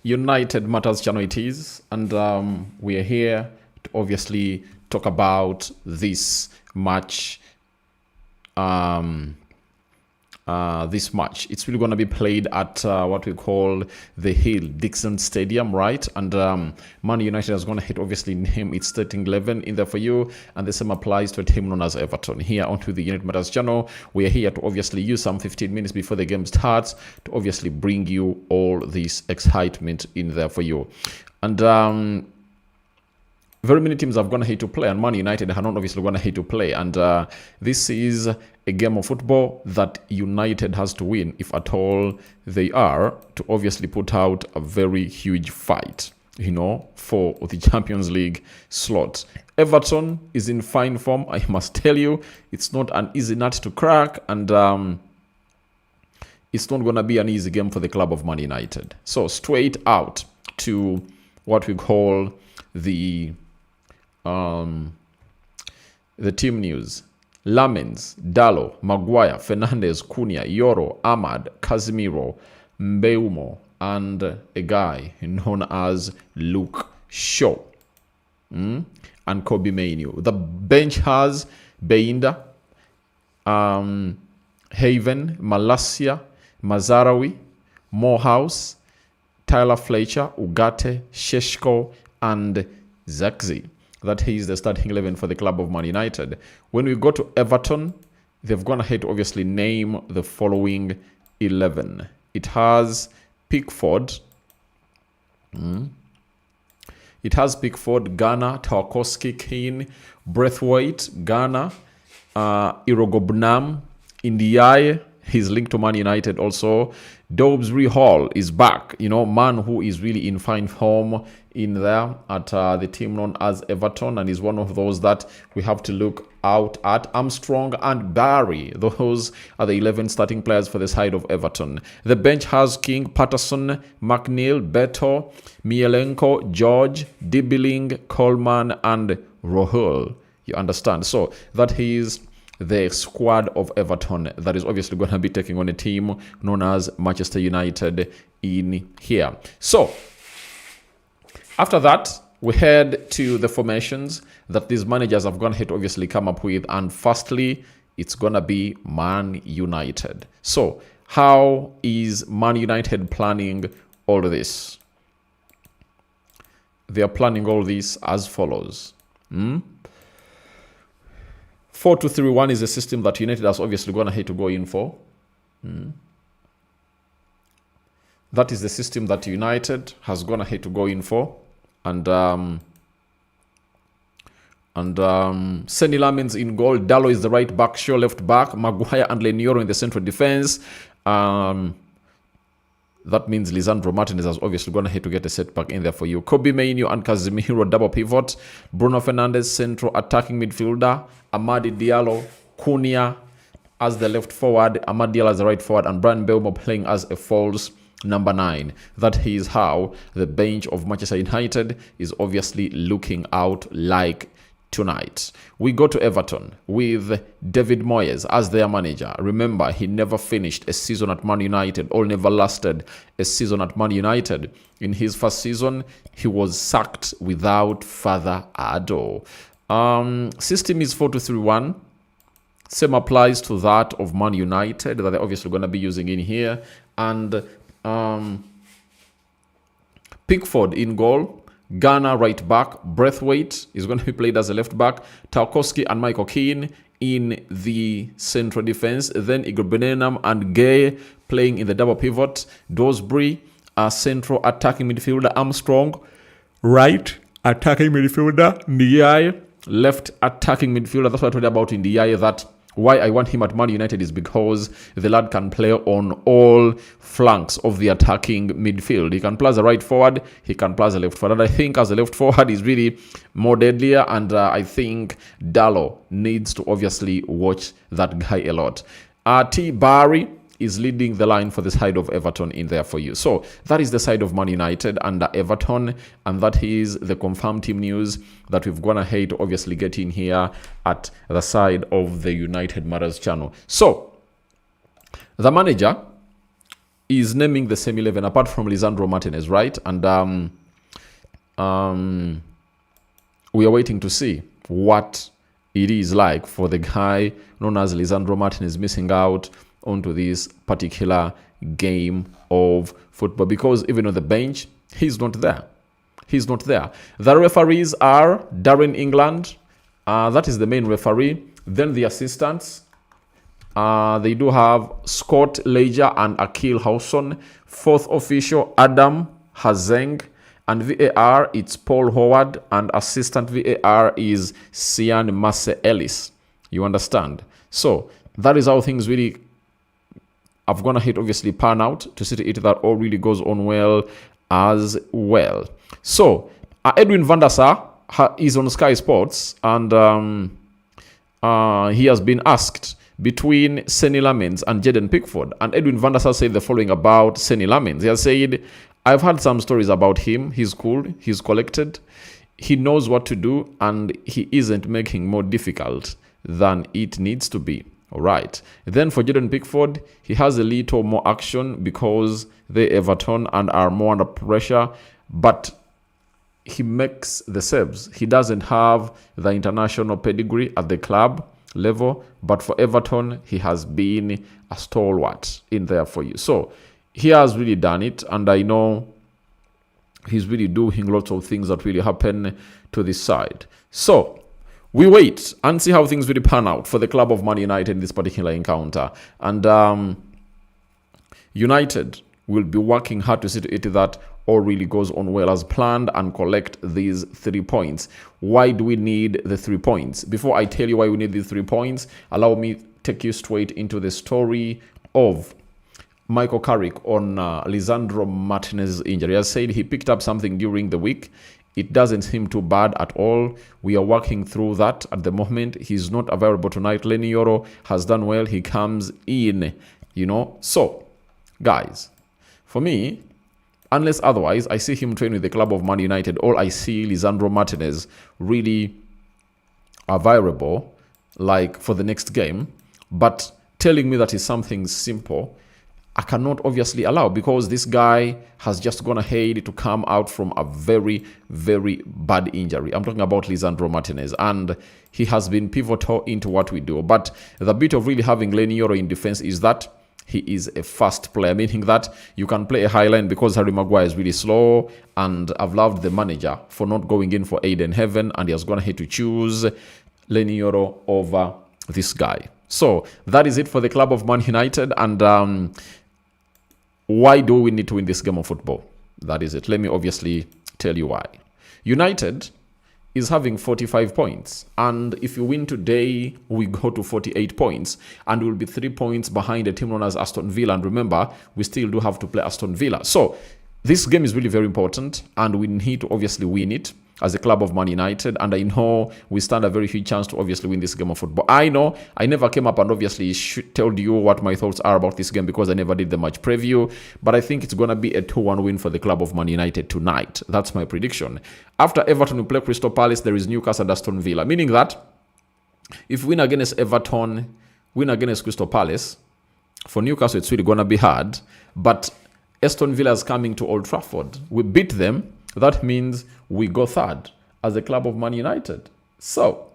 United Matters channel it is, and we are here to obviously talk about this match. This match, it's really going to be played at what we call the Hill Dixon Stadium, right? And Man United is going to hit obviously name its starting 11 in there for you, and the same applies to a team known as Everton. Here onto the United Matters channel, we are here to obviously use some 15 minutes before the game starts to obviously bring you all this excitement in there for you. And very many teams have gone ahead to play, and Man United are not obviously going ahead to play. And this is a game of football that United has to win, if at all they are, to obviously put out a very huge fight, you know, for the Champions League slot. Everton is in fine form, I must tell you. It's not an easy nut to crack, and it's not going to be an easy game for the club of Man United. So straight out to what we call the team news. Lamens, Dallo, Maguire, Fernandes, Cunha, Yoro, Ahmad, Casemiro, Mbeumo, and a guy known as Luke Shaw and Kobe Mainoo. The bench has Beinda, Haven, Malacia, Mazarawi, Morehouse, Tyler Fletcher, Ugarte, Sheshko, and Zakzi. That is the starting 11 for the club of Man United. When we go to Everton, they've gone ahead to obviously name the following 11. It has Pickford. It has Pickford, Ghana, Tarkowski, Keane, Braithwaite, Ghana, Irogobnam, Ndiaye. He's linked to Man United also. Dobsbury Hall is back. You know, man who is really in fine form in there at the team known as Everton, and is one of those that we have to look out at. Armstrong and Barry. Those are the 11 starting players for the side of Everton. The bench has King, Patterson, McNeil, Beto, Mielenko, George, Dibilling, Coleman, and Rohul. You understand? So that is the squad of Everton that is obviously going to be taking on a team known as Manchester United in here. So after that, we head to the formations that these managers have gone ahead to obviously come up with. And firstly, it's going to be Man United. So how is Man United planning all this? They are planning all this as follows. 4-2-3-1 is a system that United has obviously gone ahead to go in for. That is the system that United has gone ahead to go in for. And Senny Lamens in goal. Dallo is the right back, Shaw left back, Maguire and Lenioro in the central defense. That means Lisandro Martinez has obviously gone ahead to get a setback in there for you. Kobe Mainoo and Casemiro double pivot. Bruno Fernandes central attacking midfielder. Amadi Diallo, Cunha as the left forward. Amadi Diallo as the right forward. And Bryan Mbeumo playing as a false number 9. That is how the bench of Manchester United is obviously looking out like tonight. We go to Everton with David Moyes as their manager. Remember, he never finished a season at Man United, or never lasted a season at Man United. In his first season, he was sacked without further ado. System is 4-2-3-1. Same applies to that of Man United that they're obviously going to be using in here. And Pickford in goal. Ghana right back. Braithwaite is going to be played as a left back. Tarkowski and Michael Keane in the central defense. Then Igor Benenam and Gay playing in the double pivot. Dosbury, central attacking midfielder. Armstrong, right attacking midfielder. Ndiaye, left attacking midfielder. That's what I told you about in Ndiaye, that why I want him at Man United is because the lad can play on all flanks of the attacking midfield. He can play as a right forward, he can play as a left forward. And I think as a left forward is really more deadlier, and I think Dallo needs to obviously watch that guy a lot. T. Barry is leading the line for the side of Everton in there for you. So that is the side of Man United under Everton, and that is the confirmed team news that we've gone ahead to obviously get in here at the side of the United Matters channel. So the manager is naming the same 11 apart from Lisandro Martinez, right? And we are waiting to see what it is like for the guy known as Lisandro Martinez missing out onto this particular game of football, because even on the bench, he's not there. He's not there. The referees are Darren England. That is the main referee. Then the assistants. They do have Scott Leger and Akil Hauson. Fourth official, Adam Hazeng. And VAR, it's Paul Howard. And assistant VAR is Sian Masse Ellis. You understand? So, that is how things really have gone ahead, obviously, pan out to see to it that all really goes on well as well. So, Edwin van der Sar is on Sky Sports, and he has been asked between Senny Lamens and Jaden Pickford. And Edwin van der Sar said the following about Senny Lamens. He has said, I've heard some stories about him. He's cool. He's collected. He knows what to do, and he isn't making more difficult than it needs to be. All right. Then for Jaden Pickford, he has a little more action because they Everton and are more under pressure, but he makes the saves. He doesn't have the international pedigree at the club level, but for Everton, he has been a stalwart in there for you. So he has really done it, and I know he's really doing lots of things that really happen to this side. So we wait and see how things really pan out for the club of Man United in this particular encounter. And United will be working hard to see to it that all really goes on well as planned and collect these 3 points. Why do we need the 3 points? Before I tell you why we need these 3 points, allow me to take you straight into the story of Michael Carrick on Lisandro Martinez's injury. As said, he picked up something during the week. It doesn't seem too bad at all. We are working through that at the moment. He's not available tonight. Lenny Yoro has done well. He comes in, So, guys, for me, unless otherwise, I see him train with the club of Man United. All I see Lisandro Martinez really available, like for the next game. But telling me that is something simple, I cannot obviously allow, because this guy has just gone ahead to come out from a very, very bad injury. I'm talking about Lisandro Martinez, and he has been pivotal into what we do. But the bit of really having Lenny Yoro in defense is that he is a fast player, meaning that you can play a high line because Harry Maguire is really slow, and I've loved the manager for not going in for Aiden Heaven, and he has gone ahead to choose Lenny Yoro over this guy. So that is it for the club of Man United, and why do we need to win this game of football? That is it. Let me obviously tell you why. United is having 45 points. And if you win today, we go to 48 points. And we'll be 3 points behind a team known as Aston Villa. And remember, we still do have to play Aston Villa. So this game is really very important. And we need to obviously win it as a club of Man United, and I know we stand a very huge chance to obviously win this game of football. I know I never came up and obviously told you what my thoughts are about this game because I never did the match preview, but I think it's going to be a 2-1 win for the club of Man United tonight. That's my prediction. After Everton, we play Crystal Palace, there is Newcastle and Aston Villa, meaning that if we win against Everton, win against Crystal Palace, for Newcastle it's really going to be hard, but Aston Villa is coming to Old Trafford. We beat them. That means we go third as a club of Man United. So,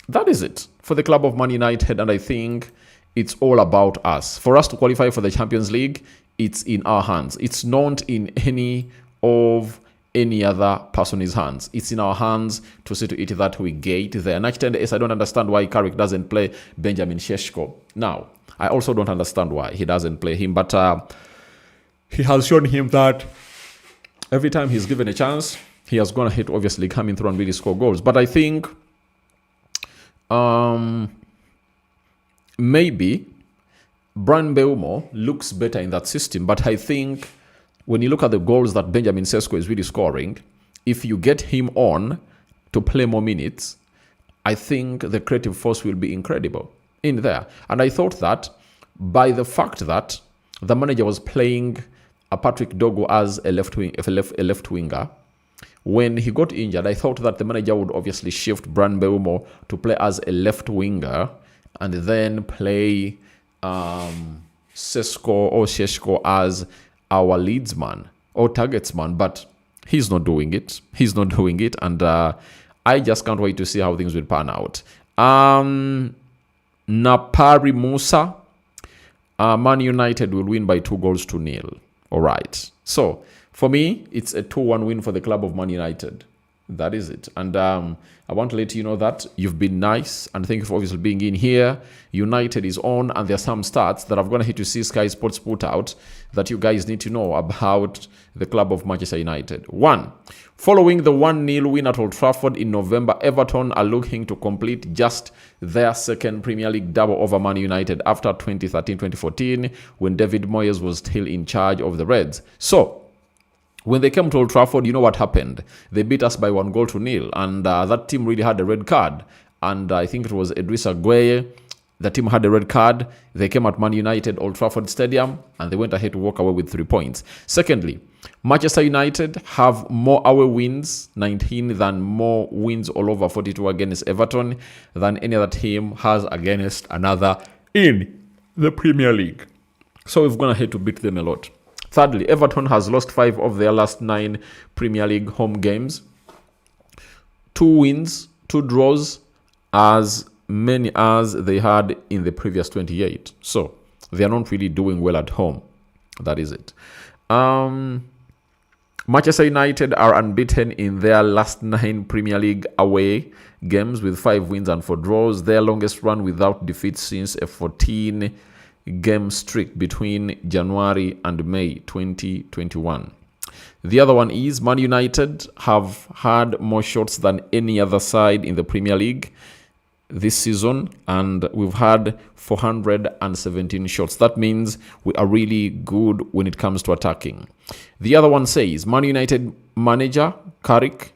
that is it for the club of Man United, and I think it's all about us. For us to qualify for the Champions League, it's in our hands. It's not in any other person's hands. It's in our hands to see to it that we get there. Next, I don't understand why Carrick doesn't play Benjamin Šeško. Now, I also don't understand why he doesn't play him, but he has shown him that every time he's given a chance, he has gone ahead, obviously, coming through and really score goals. But I think maybe Brian Mbeumo looks better in that system. But I think when you look at the goals that Benjamin Šeško is really scoring, if you get him on to play more minutes, I think the creative force will be incredible in there. And I thought that by the fact that the manager was playing Patrick Dogo as a left winger. When he got injured, I thought that the manager would obviously shift Brian Mbeumo to play as a left winger and then play Šeško Šeško as our leads man or targets man, but he's not doing it. He's not doing it, and I just can't wait to see how things will pan out. Napari Musa, Man United will win by 2-0. All right. So for me, it's a 2-1 win for the club of Man United. That is it. And I want to let you know that you've been nice, and thank you for obviously being in here. United is on, and there are some stats that I've gone ahead to see Sky Sports put out that you guys need to know about the club of Manchester United. 1. Following the 1-0 win at Old Trafford in November, Everton are looking to complete just their second Premier League double over Man United after 2013-2014, when David Moyes was still in charge of the Reds. So, when they came to Old Trafford, you know what happened? They beat us by 1-0, and that team really had a red card. And I think it was Idrissa Gueye. The team had a red card. They came at Man United Old Trafford Stadium, and they went ahead to walk away with 3 points. Secondly, Manchester United have more away wins, 19, than more wins all over, 42 against Everton, than any other team has against another in the Premier League. So we've gone ahead to beat them a lot. Thirdly, Everton has lost 5 of their last 9 Premier League home games. 2 wins, 2 draws, as many as they had in the previous 28. So they are not really doing well at home. That is it. Manchester United are unbeaten in their last 9 Premier League away games with 5 wins and 4 draws. Their longest run without defeat since a 14-game streak between January and May 2021. The other one is Man United have had more shots than any other side in the Premier League this season, and we've had 417 shots. That means we are really good when it comes to attacking. The other one says Man United manager Carrick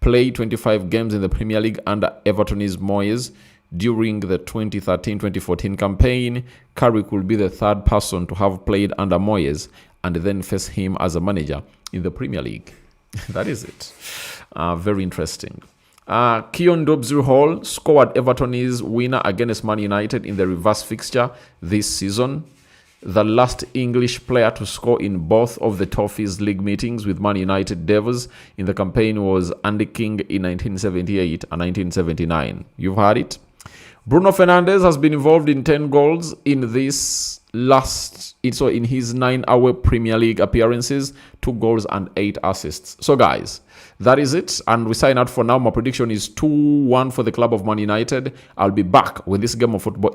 played 25 games in the Premier League under Everton's Moyes. During the 2013-2014 campaign, Carrick will be the 3rd person to have played under Moyes and then face him as a manager in the Premier League. That is it. Very interesting. Keon Dobsey-Hall scored Everton's winner against Man United in the reverse fixture this season. The last English player to score in both of the Toffees League meetings with Man United Devils in the campaign was Andy King in 1978 and 1979. You've heard it. Bruno Fernandes has been involved in 10 goals in in his 9 Premier League appearances, 2 goals and 8 assists. So guys, that is it, and we sign out for now. My prediction is 2-1 for the club of Man United. I'll be back when this game of football